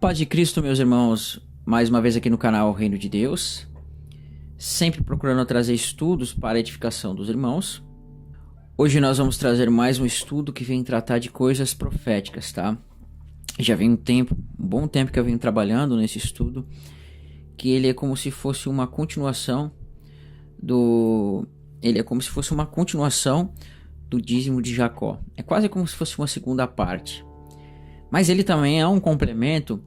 Paz de Cristo, meus irmãos, mais uma vez aqui no canal Reino de Deus, sempre procurando trazer estudos para a edificação dos irmãos. Hoje nós vamos trazer mais um estudo que vem tratar de coisas proféticas, tá? Já vem um bom tempo que eu venho trabalhando nesse estudo, que ele é como se fosse uma continuação do dízimo de Jacó. É quase como se fosse uma segunda parte. Mas ele também é um complemento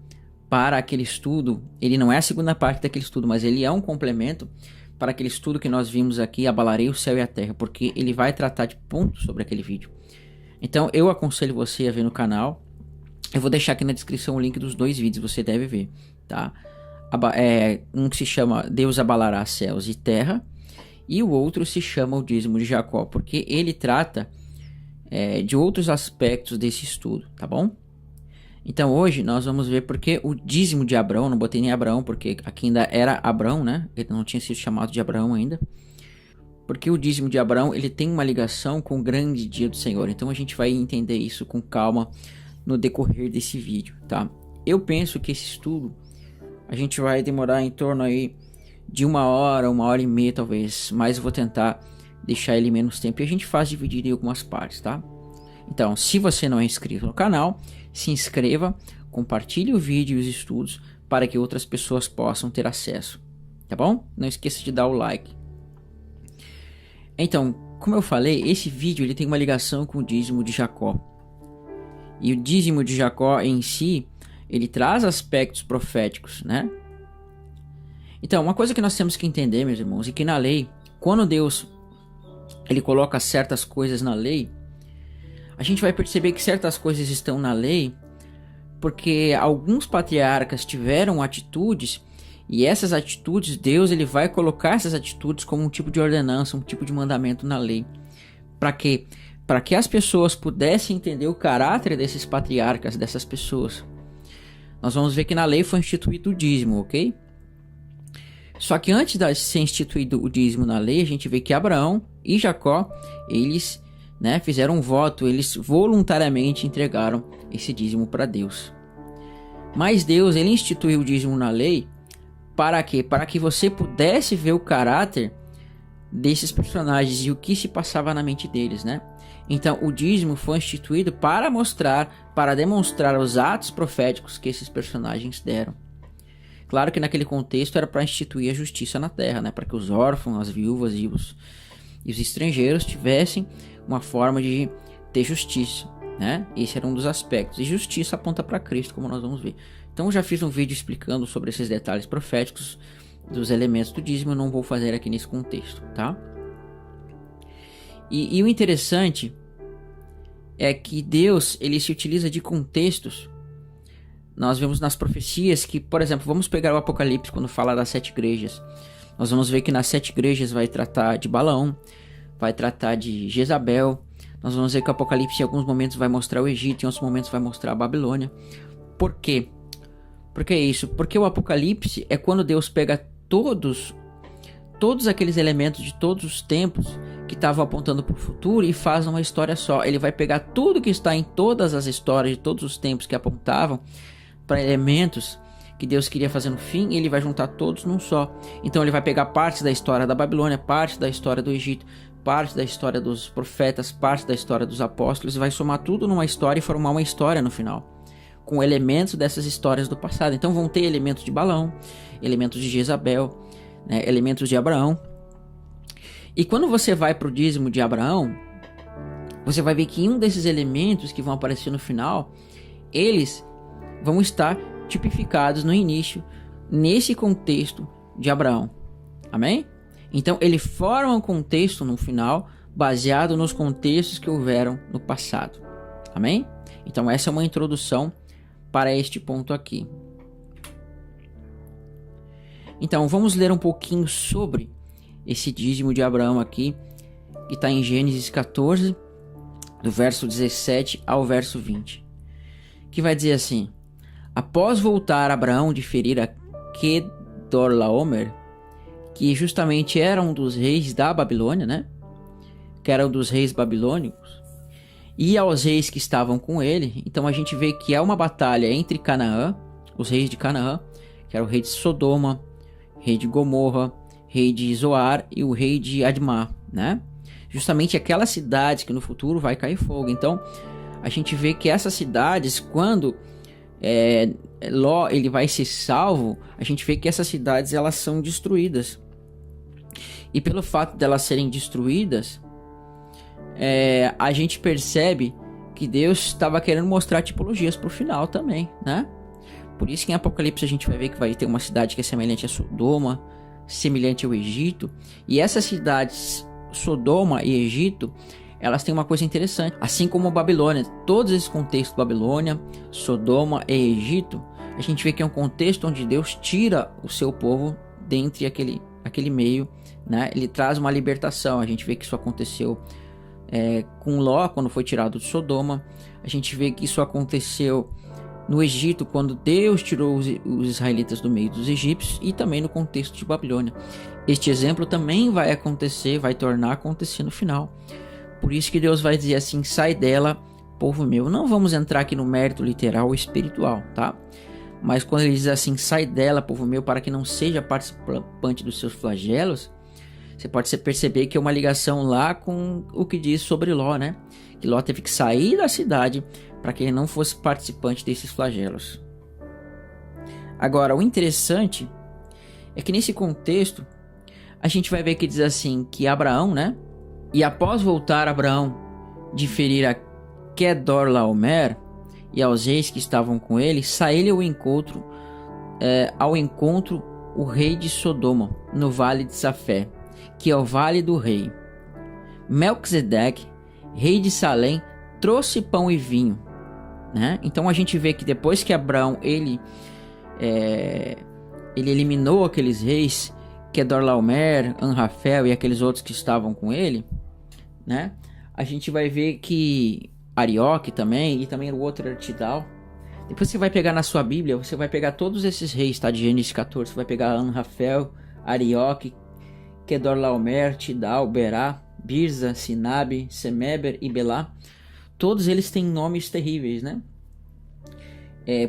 para aquele estudo. Ele não é a segunda parte daquele estudo, mas ele é um complemento para aquele estudo que nós vimos aqui, Abalarei o Céu e a Terra, porque ele vai tratar de pontos sobre aquele vídeo. Então eu aconselho você a ver no canal. Eu vou deixar aqui na descrição o link dos dois vídeos, você deve ver, tá? Um que se chama Deus abalará céus e terra, e o outro se chama o dízimo de Jacó, porque ele trata de outros aspectos desse estudo, tá bom? Então hoje nós vamos ver porque o dízimo de Abraão, não botei nem Abraão porque aqui ainda era Abraão, né? Ele não tinha sido chamado de Abraão ainda. Porque o dízimo de Abraão, ele tem uma ligação com o grande dia do Senhor. Então a gente vai entender isso com calma no decorrer desse vídeo, tá? Eu penso que esse estudo a gente vai demorar em torno aí de 1 hora e meia talvez, mas eu vou tentar deixar ele menos tempo e a gente faz dividir em algumas partes, tá? Então, se você não é inscrito no canal, se inscreva, compartilhe o vídeo e os estudos para que outras pessoas possam ter acesso, tá bom? Não esqueça de dar o like. Então, como eu falei, esse vídeo ele tem uma ligação com o dízimo de Jacó. E o dízimo de Jacó em si, ele traz aspectos proféticos, né? Então, uma coisa que nós temos que entender, meus irmãos, é que na lei, quando Deus ele coloca certas coisas na lei, a gente vai perceber que certas coisas estão na lei porque alguns patriarcas tiveram atitudes e essas atitudes, Deus ele vai colocar essas atitudes como um tipo de ordenança, um tipo de mandamento na lei. Para quê? Para que as pessoas pudessem entender o caráter desses patriarcas, dessas pessoas. Nós vamos ver que na lei foi instituído o dízimo, ok? Só que antes de ser instituído o dízimo na lei, a gente vê que Abraão e Jacó, eles fizeram um voto, eles voluntariamente entregaram esse dízimo para Deus. Mas Deus ele instituiu o dízimo na lei para quê? Para que você pudesse ver o caráter desses personagens e o que se passava na mente deles, né? Então o dízimo foi instituído para demonstrar os atos proféticos que esses personagens deram. Claro que naquele contexto era para instituir a justiça na terra, né? Para que os órfãos, as viúvas e os estrangeiros tivessem uma forma de ter justiça, né? Esse era um dos aspectos. E justiça aponta para Cristo, como nós vamos ver. Então eu já fiz um vídeo explicando sobre esses detalhes proféticos dos elementos do dízimo, eu não vou fazer aqui nesse contexto, tá? E o interessante é que Deus, ele se utiliza de contextos. Nós vemos nas profecias que, por exemplo, vamos pegar o Apocalipse quando fala das 7 igrejas. Nós vamos ver que nas 7 igrejas vai tratar de Balaão, vai tratar de Jezabel. Nós vamos ver que o Apocalipse em alguns momentos vai mostrar o Egito, em outros momentos vai mostrar a Babilônia. Por quê? Por que isso? Porque o Apocalipse é quando Deus pega todos aqueles elementos de todos os tempos que estavam apontando para o futuro e faz uma história só. Ele vai pegar tudo que está em todas as histórias de todos os tempos que apontavam para elementos que Deus queria fazer no fim, e ele vai juntar todos num só. Então ele vai pegar partes da história da Babilônia, parte da história do Egito, parte da história dos profetas, parte da história dos apóstolos, e vai somar tudo numa história e formar uma história no final, com elementos dessas histórias do passado. Então vão ter elementos de Balaão, elementos de Jezabel, né, elementos de Abraão. E quando você vai para o dízimo de Abraão, você vai ver que um desses elementos que vão aparecer no final, eles vão estar tipificados no início, nesse contexto de Abraão. Amém? Então ele forma um contexto no final, baseado nos contextos que houveram no passado. Amém? Então essa é uma introdução para este ponto aqui. Então vamos ler um pouquinho sobre esse dízimo de Abraão aqui, que está em Gênesis 14, do verso 17 ao verso 20, que vai dizer assim: após voltar Abraão de ferir a Kedorlaomer, que justamente era um dos reis da Babilônia, né? Que era um dos reis babilônicos, e aos reis que estavam com ele. Então a gente vê que é uma batalha entre Canaã, os reis de Canaã, que era o rei de Sodoma, rei de Gomorra, rei de Zoar e o rei de Admá, né? Justamente aquelas cidades que no futuro vai cair fogo. Então, a gente vê que essas cidades, quando Ló ele vai ser salvo, a gente vê que essas cidades elas são destruídas. E pelo fato de elas serem destruídas, a gente percebe que Deus estava querendo mostrar tipologias para o final também, né? Por isso que em Apocalipse a gente vai ver que vai ter uma cidade que é semelhante a Sodoma, semelhante ao Egito. E essas cidades, Sodoma e Egito, elas têm uma coisa interessante. Assim como a Babilônia, todos esses contextos, Babilônia, Sodoma e Egito, a gente vê que é um contexto onde Deus tira o seu povo dentre aquele meio, né? Ele traz uma libertação. A gente vê que isso aconteceu com Ló, quando foi tirado de Sodoma. A gente vê que isso aconteceu no Egito, quando Deus tirou os israelitas do meio dos egípcios, e também no contexto de Babilônia. Este exemplo também vai acontecer, vai tornar a acontecer no final. Por isso que Deus vai dizer assim: sai dela, povo meu. Não vamos entrar aqui no mérito literal ou espiritual, tá? Mas quando ele diz assim: sai dela, povo meu, para que não seja participante dos seus flagelos, você pode perceber que é uma ligação lá com o que diz sobre Ló, né? Que Ló teve que sair da cidade para que ele não fosse participante desses flagelos. Agora, o interessante é que nesse contexto a gente vai ver que diz assim que Abraão, né? E após voltar Abraão de ferir a Quedorlaomer e aos reis que estavam com ele, saiu ao encontro o rei de Sodoma no vale de Safé, que é o vale do rei. Melquisedeque, rei de Salém, trouxe pão e vinho, né? Então a gente vê que depois que Abraão ele eliminou aqueles reis, Quedorlaomer, Anrafel e aqueles outros que estavam com ele, né? A gente vai ver que Arioque também, e também o outro era Tidal. Depois você vai pegar na sua Bíblia, você vai pegar todos esses reis, tá? De Gênesis 14, você vai pegar Anrafel, Arioque, Quedorlaomer, Tidal, Berá, Birza, Sinabe, Semeber e Belá. Todos eles têm nomes terríveis, né?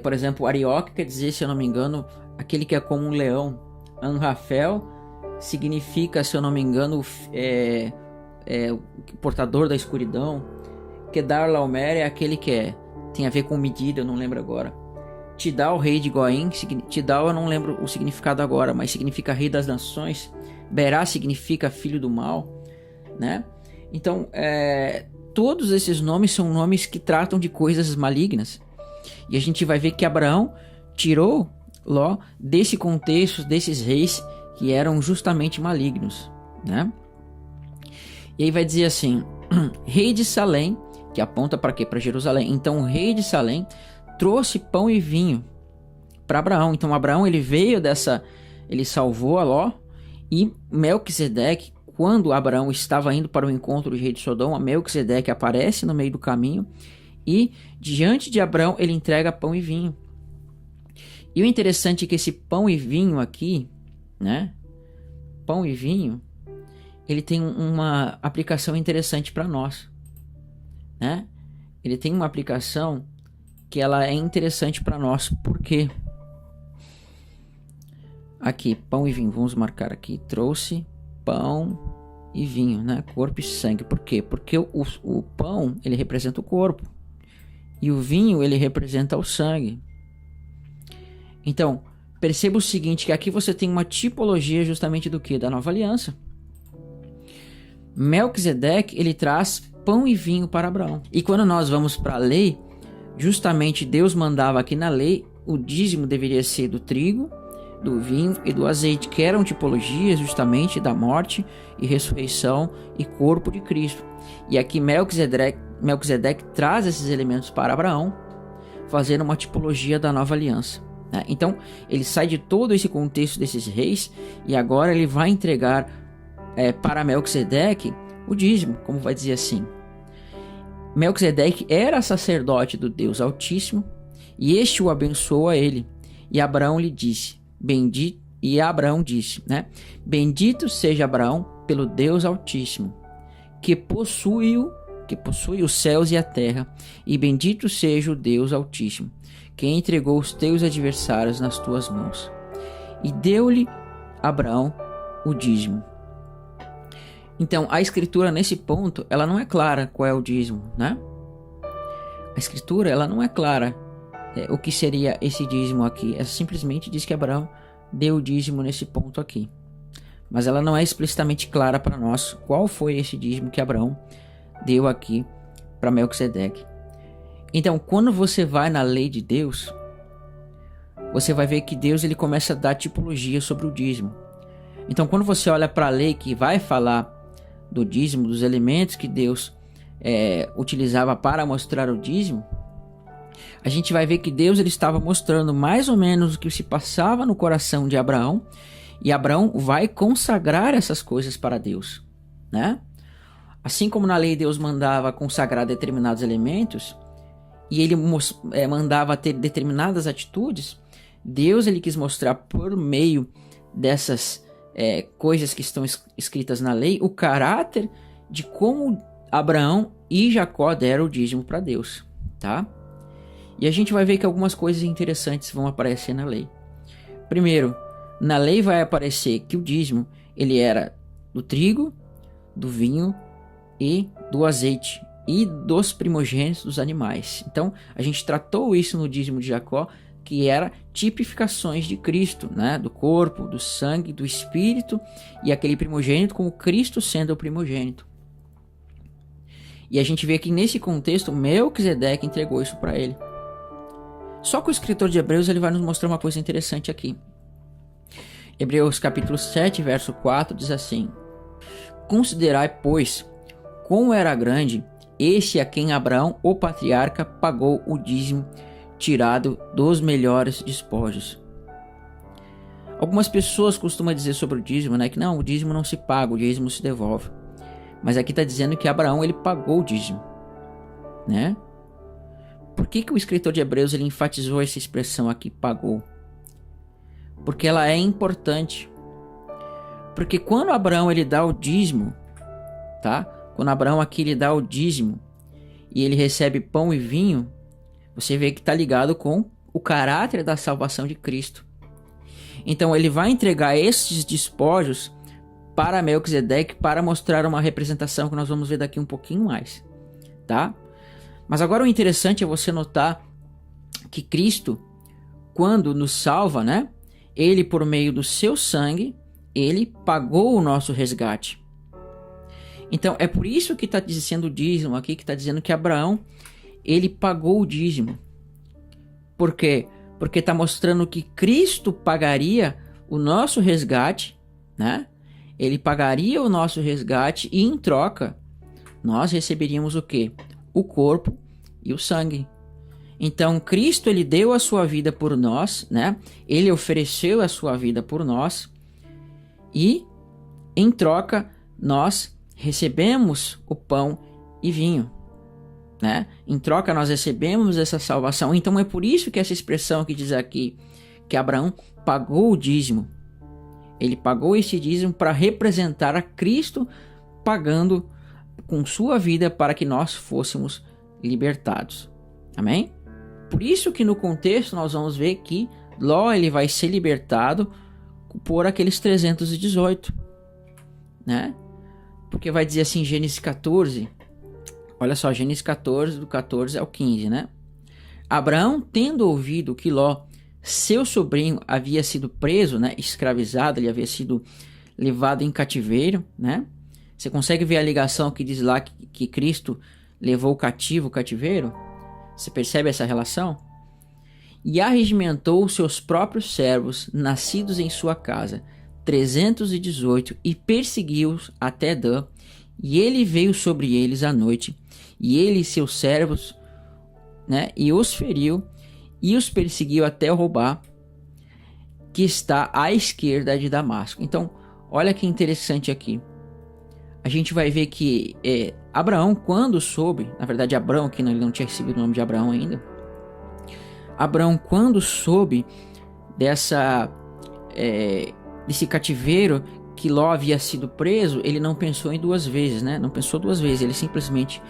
Por exemplo, Arioque quer dizer, se eu não me engano, aquele que é como um leão. Anrafel significa, se eu não me engano, o portador da escuridão. Quedorlaomer é aquele que tem a ver com medida, eu não lembro agora. Tidal, rei de Goim. Tidal eu não lembro o significado agora, mas significa rei das nações. Berá significa filho do mal, né? Então, todos esses nomes são nomes que tratam de coisas malignas. E a gente vai ver que Abraão tirou Ló desse contexto, desses reis que eram justamente malignos, né? E aí vai dizer assim: rei de Salém, que aponta para quê? Para Jerusalém. Então o rei de Salém trouxe pão e vinho para Abraão. Então Abraão ele salvou a Ló. E Melquisedeque, quando Abraão estava indo para o encontro do rei de Sodoma, Melquisedeque aparece no meio do caminho e diante de Abraão ele entrega pão e vinho. E o interessante é que esse pão e vinho aqui, né? Pão e vinho, ele tem uma aplicação interessante para nós, né? Ele tem uma aplicação que ela é interessante para nós. Por quê? Aqui, pão e vinho, vamos marcar aqui, trouxe pão e vinho, né? Corpo e sangue. Por quê? Porque o pão, ele representa o corpo, e o vinho, ele representa o sangue. Então, perceba o seguinte, que aqui você tem uma tipologia justamente do que? Da nova aliança. Melquisedeque, ele traz pão e vinho para Abraão. E quando nós vamos para a lei, justamente Deus mandava aqui na lei, o dízimo deveria ser do trigo, do vinho e do azeite, que eram tipologias justamente da morte e ressurreição e corpo de Cristo. E aqui Melquisedeque traz esses elementos para Abraão, fazendo uma tipologia da nova aliança, né? Então ele sai de todo esse contexto desses reis e agora ele vai entregar para Melquisedeque o dízimo, como vai dizer assim. Melquisedeque era sacerdote do Deus Altíssimo e este o abençoou a ele. E Abraão lhe disse: bendito, e Abraão disse, né? Bendito seja Abraão pelo Deus Altíssimo, que possui os céus e a terra, e bendito seja o Deus Altíssimo, quem entregou os teus adversários nas tuas mãos. E deu-lhe Abraão o dízimo. Então, a escritura nesse ponto, ela não é clara qual é o dízimo, né? A escritura, ela não é clara o que seria esse dízimo aqui. Ela simplesmente diz que Abraão deu o dízimo nesse ponto aqui. Mas ela não é explicitamente clara para nós qual foi esse dízimo que Abraão deu aqui para Melquisedeque. Então, quando você vai na lei de Deus, você vai ver que Deus ele começa a dar tipologia sobre o dízimo. Então, quando você olha para a lei que vai falar do dízimo, dos elementos que Deus utilizava para mostrar o dízimo, a gente vai ver que Deus ele estava mostrando mais ou menos o que se passava no coração de Abraão, e Abraão vai consagrar essas coisas para Deus, né? Assim como na lei Deus mandava consagrar determinados elementos, e ele mandava ter determinadas atitudes, Deus ele quis mostrar por meio dessas coisas que estão escritas na lei, o caráter de como Abraão e Jacó deram o dízimo para Deus, tá? E a gente vai ver que algumas coisas interessantes vão aparecer na lei. Primeiro, na lei vai aparecer que o dízimo ele era do trigo, do vinho e do azeite e dos primogênitos dos animais. Então, a gente tratou isso no dízimo de Jacó, que era tipificações de Cristo, né? Do corpo, do sangue, do espírito e aquele primogênito como Cristo sendo o primogênito. E a gente vê que nesse contexto Melquisedeque entregou isso para ele. Só que o escritor de Hebreus ele vai nos mostrar uma coisa interessante aqui. Hebreus capítulo 7, verso 4 diz assim: Considerai, pois, quão era grande esse a quem Abraão, o patriarca, pagou o dízimo tirado dos melhores despojos. Algumas pessoas costumam dizer sobre o dízimo, né, que não, o dízimo não se paga, o dízimo se devolve. Mas aqui está dizendo que Abraão ele pagou o dízimo, né? Por que o escritor de Hebreus ele enfatizou essa expressão aqui, pagou? Porque ela é importante. Porque quando Abraão ele dá o dízimo, tá? Quando Abraão aqui ele dá o dízimo e ele recebe pão e vinho, você vê que está ligado com o caráter da salvação de Cristo. Então ele vai entregar esses despojos para Melquisedeque para mostrar uma representação que nós vamos ver daqui um pouquinho mais, tá? Mas agora o interessante é você notar que Cristo, quando nos salva, né? Ele, por meio do seu sangue, ele pagou o nosso resgate. Então é por isso que está dizendo o dízimo aqui, que está dizendo que Abraão ele pagou o dízimo. Por quê? Porque está mostrando que Cristo pagaria o nosso resgate, né? Ele pagaria o nosso resgate e em troca nós receberíamos o quê? O corpo e o sangue. Então Cristo ele deu a sua vida por nós, né? Ele ofereceu a sua vida por nós e em troca nós recebemos o pão e vinho, né? Em troca nós recebemos essa salvação. Então é por isso que essa expressão que diz aqui que Abraão pagou o dízimo. Ele pagou esse dízimo para representar a Cristo pagando com sua vida para que nós fôssemos libertados. Amém? Por isso que no contexto nós vamos ver que Ló ele vai ser libertado por aqueles 318, né? Porque vai dizer assim, Gênesis 14, olha só, Gênesis 14, do 14 ao 15, né? Abraão, tendo ouvido que Ló, seu sobrinho, havia sido preso, né, escravizado, ele havia sido levado em cativeiro, né? Você consegue ver a ligação que diz lá que Cristo levou cativo o cativeiro? Você percebe essa relação? E arregimentou seus próprios servos, nascidos em sua casa, 318, e perseguiu-os até Dan, e ele veio sobre eles à noite, e ele e seus servos, né, e os feriu, e os perseguiu até Robá, que está à esquerda de Damasco. Então, olha que interessante aqui. A gente vai ver que Abraão, quando soube, na verdade Abraão, aqui ele não tinha recebido o nome de Abraão ainda, Abraão, quando soube desse cativeiro que Ló havia sido preso, ele não pensou em duas vezes, né? Não pensou duas vezes, ele simplesmente